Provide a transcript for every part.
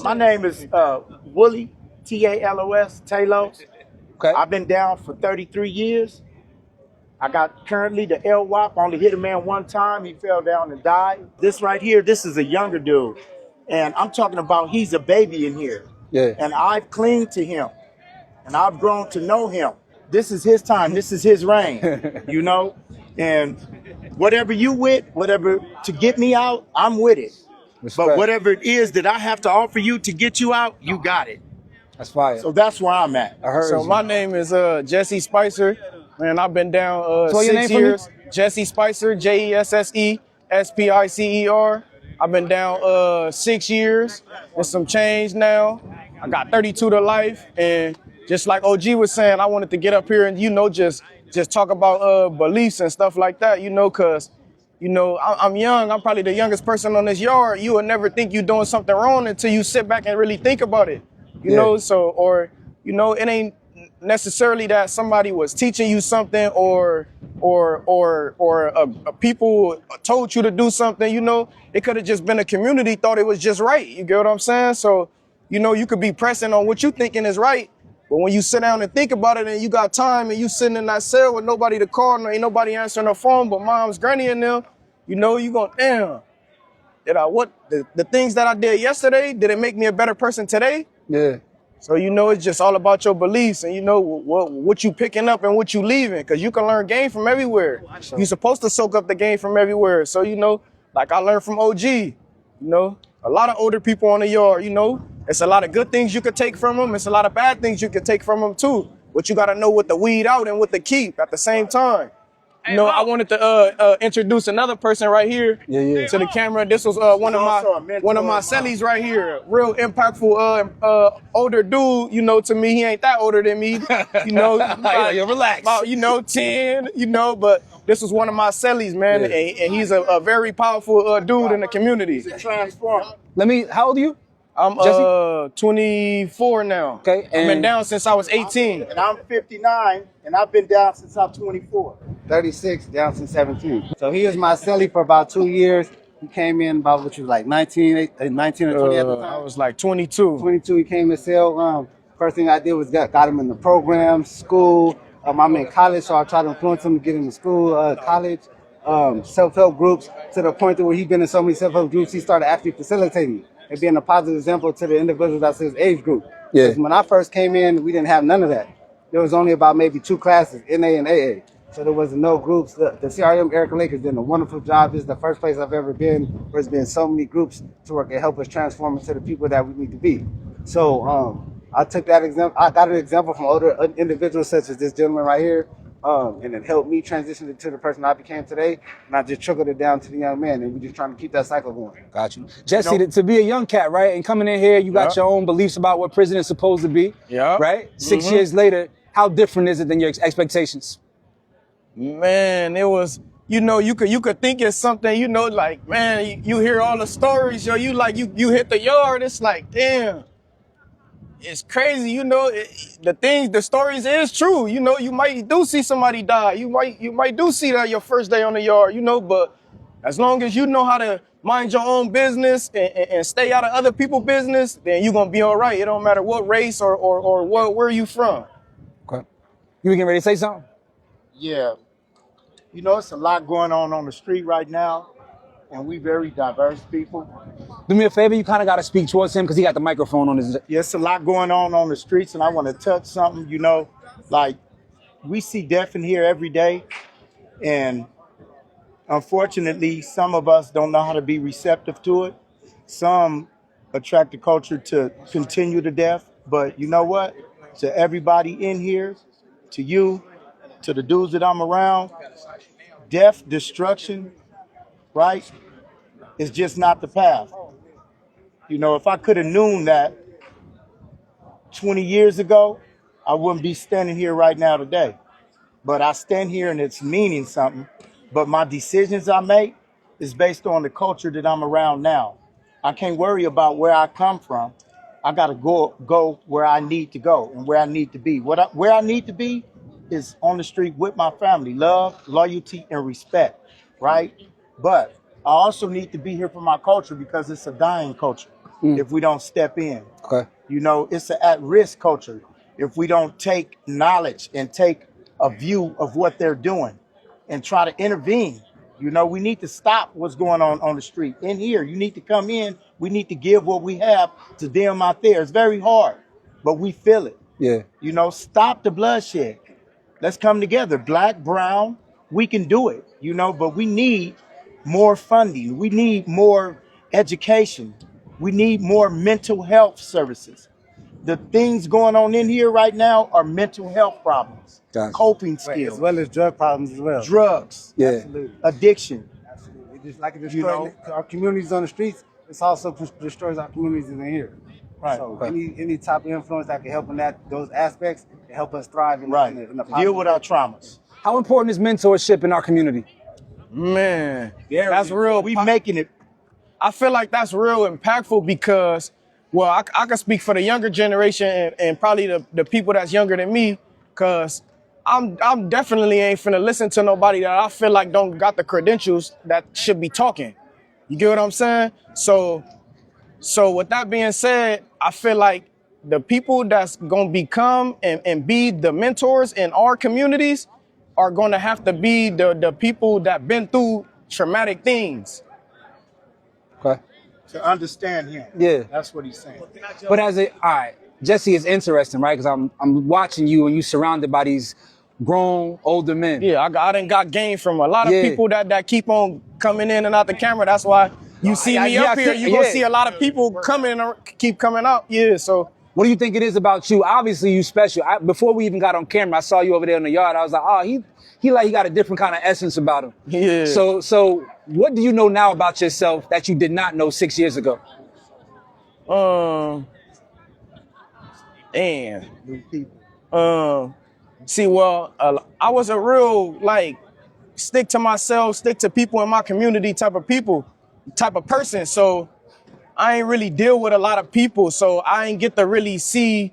My name is Wooly, Talos, Talos. Okay. I've been down for 33 years. I got currently the LWAP. Only hit a man one time. He fell down and died. This right here, this is a younger dude. And I'm talking about he's a baby in here. Yeah. And I've clinged to him. And I've grown to know him. This is his time. This is his reign, you know? And whatever you with, whatever to get me out, I'm with it. Respect. But whatever it is that I have to offer you to get you out, you got it. That's fire. So that's where I'm at. I heard So you. my name is Jesse Spicer, and I've been down Spell your 6 name for me? years. Jesse Spicer, JESSE SPICER. I've been down 6 years. There's some change now. I got 32 to life, and just like OG was saying, I wanted to get up here and just talk about beliefs and stuff like that, cause I'm young. I'm probably the youngest person on this yard. You would never think you're doing something wrong until you sit back and really think about it. You know, it ain't necessarily that somebody was teaching you something or people told you to do something. It could have just been a community thought it was just right. You get what I'm saying? So, you could be pressing on what you thinking is right. But when you sit down and think about it and you got time and you sitting in that cell with nobody to call and ain't nobody answering the phone but mom's, granny and them, you going, damn, the things that I did yesterday, did it make me a better person today? Yeah. So, it's just all about your beliefs and, what you picking up and what you leaving, because you can learn game from everywhere. You're supposed to soak up the game from everywhere. So, like I learned from OG, a lot of older people on the yard, it's a lot of good things you could take from them. It's a lot of bad things you could take from them too. But you got to know what to weed out and what to keep at the same time. I wanted to introduce another person right here to the camera. This was one of my cellies right here. Real impactful older dude, to me. He ain't that older than me. Yo, relax. About 10, but this was one of my cellies, man. Yeah. And he's a very powerful dude in the community. Transform. How old are you? I'm Jesse? 24 now. Okay. I've been down since I was 18. And I'm 59, and I've been down since I'm 24. 36, down since 17. So he was my celly for about 2 years. He came in about, what you was like, 19 or 20 at the time? I was like 22. 22, he came to cell. First thing I did was got him in the program, school. I'm in college, so I tried to influence him to get into school, college, self-help groups, to the point that where he's been in so many self-help groups, he started actually facilitating and being a positive example to the individuals that's his age group. Yeah. 'Cause when I first came in, we didn't have none of that. There was only about maybe 2 classes, NA and AA. So there was no groups. The CRM, Erica Lake, has done a wonderful job. This is the first place I've ever been where there's been so many groups to work and help us transform into the people that we need to be. So I took that example. I got an example from older individuals such as this gentleman right here. And it helped me transition into the person I became today. And I just trickled it down to the young man. And we're just trying to keep that cycle going. Got you. Jesse, to be a young cat, right? And coming in here, you got your own beliefs about what prison is supposed to be. Yeah. Right? 6 years later, how different is it than your expectations? Man, it was, you could think it's something, like, man, you hear all the stories, yo, you hit the yard, it's like, damn, it's crazy, the stories is true, you might do see somebody die, you might do see that your first day on the yard, but as long as you know how to mind your own business and stay out of other people's business, then you're gonna be all right. It don't matter what race or where you from. Okay. You getting ready to say something? Yeah. It's a lot going on the street right now, and we very diverse people. Do me a favor, you kind of got to speak towards him because he got the microphone on his... Yeah, it's a lot going on the streets, and I want to touch something, like we see death in here every day, and unfortunately, some of us don't know how to be receptive to it. Some attract the culture to continue the death, but you know what? To everybody in here, to you, to the dudes that I'm around, death, destruction, right, is just not the path. If I could have known that 20 years ago, I wouldn't be standing here right now today. But I stand here and it's meaning something. But my decisions I make is based on the culture that I'm around now. I can't worry about where I come from. I got to go where I need to go and where I need to be. Where I need to be is on the street with my family, love, loyalty, and respect, right? But I also need to be here for my culture because it's a dying culture. if we don't step in. Okay. You know, it's an at-risk culture if we don't take knowledge and take a view of what they're doing and try to intervene. You know, we need to stop what's going on the street. In here, you need to come in. We need to give what we have to them out there. It's very hard, but we feel it. Yeah. You know, stop the bloodshed. Let's come together. Black, brown, we can do it, you know, but we need more funding. We need more education. We need more mental health services. The things going on in here right now are mental health problems, Gotcha. coping Right, skills, as well as drug problems as well. drugs, Yeah. Absolutely. addiction. Absolutely. Just like it You destroys our communities on the streets, it also destroys our communities in here. Right. So Okay. any type of influence that can help in those aspects can help us thrive in, Right. in the Deal with our traumas. How important is mentorship in our community? Man, that's real. We making it. I feel like that's real impactful because, well, I can speak for the younger generation and probably the people that's younger than me, because I'm definitely ain't finna listen to nobody that I feel like don't got the credentials that should be talking. You get what I'm saying? So with that being said, I feel like the people that's gonna become and be the mentors in our communities are gonna have to be the people that been through traumatic things. Okay. To understand him. Yeah. That's what he's saying. But all right, Jesse, is interesting, right? Because I'm watching you and you surrounded by these grown older men. Yeah, I done got game from a lot of Yeah. people that keep on coming in and out the camera. That's why you see me Yeah, up here. You gonna yeah. see a lot of people coming and keep coming out. Yeah, so What do you think it is about you? Obviously, you special. Before we even got on camera, I saw you over there in the yard. I was like, oh, he got a different kind of essence about him. Yeah. So what do you know now about yourself that you did not know 6 years ago? and New people. see, well, I was a real like stick to myself, stick to people in my community type of person. So I ain't really deal with a lot of people, so I ain't get to really see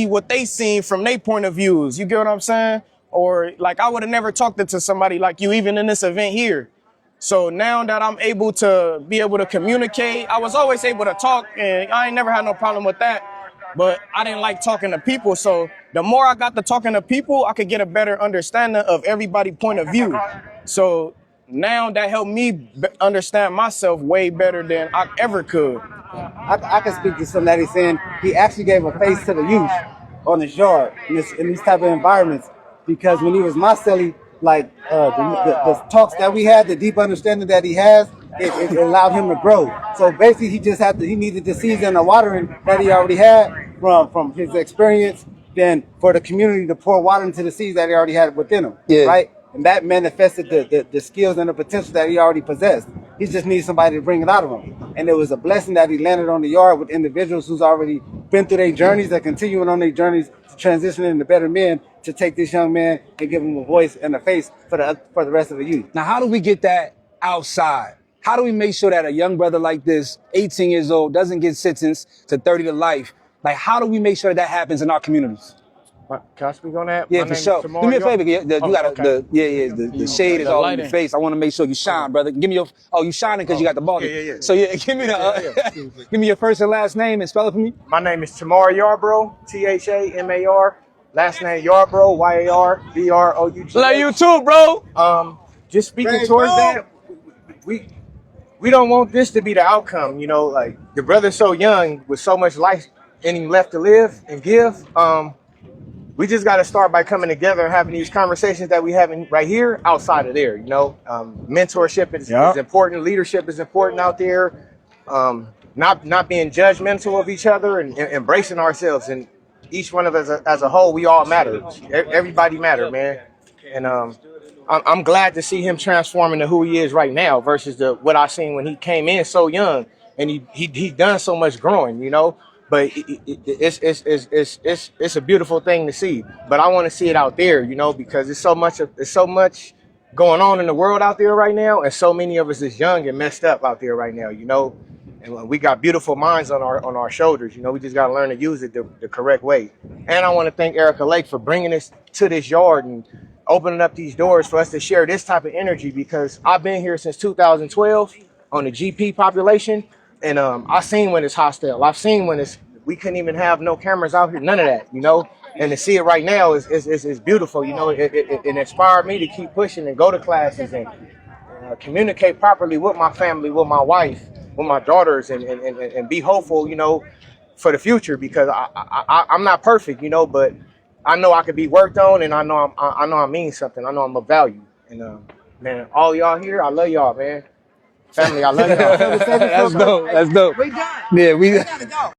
what they seen from their point of views. You get what I'm saying? Or like I would have never talked to somebody like you, even in this event here. So now that I'm able to communicate, I was always able to talk, and I ain't never had no problem with that. But I didn't like talking to people. So the more I got to talking to people, I could get a better understanding of everybody's point of view. So now that helped me understand myself way better than I ever could. I can speak to something that he's saying. He actually gave a face to the youth on his yard in these type of environments, because when he was my celly, like the talks that we had, the deep understanding that he has, it allowed him to grow. So basically, he needed the seeds and the watering that he already had from his experience, then for the community to pour water into the seeds that he already had within him. Yeah. Right. And that manifested the skills and the potential that he already possessed. He just needs somebody to bring it out of him. And it was a blessing that he landed on the yard with individuals who's already been through their journeys, that continuing on their journeys to transition into better men, to take this young man and give him a voice and a face for the rest of the youth. Now, how do we get that outside? How do we make sure that a young brother like this, 18 years old, doesn't get sentenced to 30 to life? Like, how do we make sure that happens in our communities? Can I speak on that? Yeah, My for name is sure. Tamar Do me a York. favor. You got okay. the shade is The all in your lighting. face. I want to make sure you shine, brother. Give me you shining because you got the ball. yeah. So give me give me your first and last name and spell it for me. My name is Tamar Yarbrough, Thamar. Last name Yarbrough, Yarbrough. Love you too, bro. Just speaking towards that, we don't want this to be the outcome. You know, like the brother's so young with so much life in him left to live and give. We just got to start by coming together and having these conversations that we having right here outside of there. You know, mentorship is important. Leadership is important out there. Not being judgmental of each other and embracing ourselves. And each one of us as a whole, we all matter. Everybody matter, man. And I'm glad to see him transform into who he is right now versus what I seen when he came in so young, and he done so much growing, you know. But it's a beautiful thing to see. But I want to see it out there, you know, because there's so much going on in the world out there right now, and so many of us is young and messed up out there right now, you know. And we got beautiful minds on our shoulders, you know. We just got to learn to use it the correct way. And I want to thank Erica Lake for bringing us to this yard and opening up these doors for us to share this type of energy, because I've been here since 2012 on the GP population, And I seen when it's hostile. I've seen when we couldn't even have no cameras out here, none of that, you know. And to see it right now is beautiful, you know. It inspired me to keep pushing and go to classes and communicate properly with my family, with my wife, with my daughters, and be hopeful, you know, for the future, because I'm not perfect, you know, but I know I could be worked on, and I know I mean something. I know I'm of value. And man, all y'all here, I love y'all, man. Family, I love y'all. That's dope. That's dope. We done. Yeah, we. We gotta go.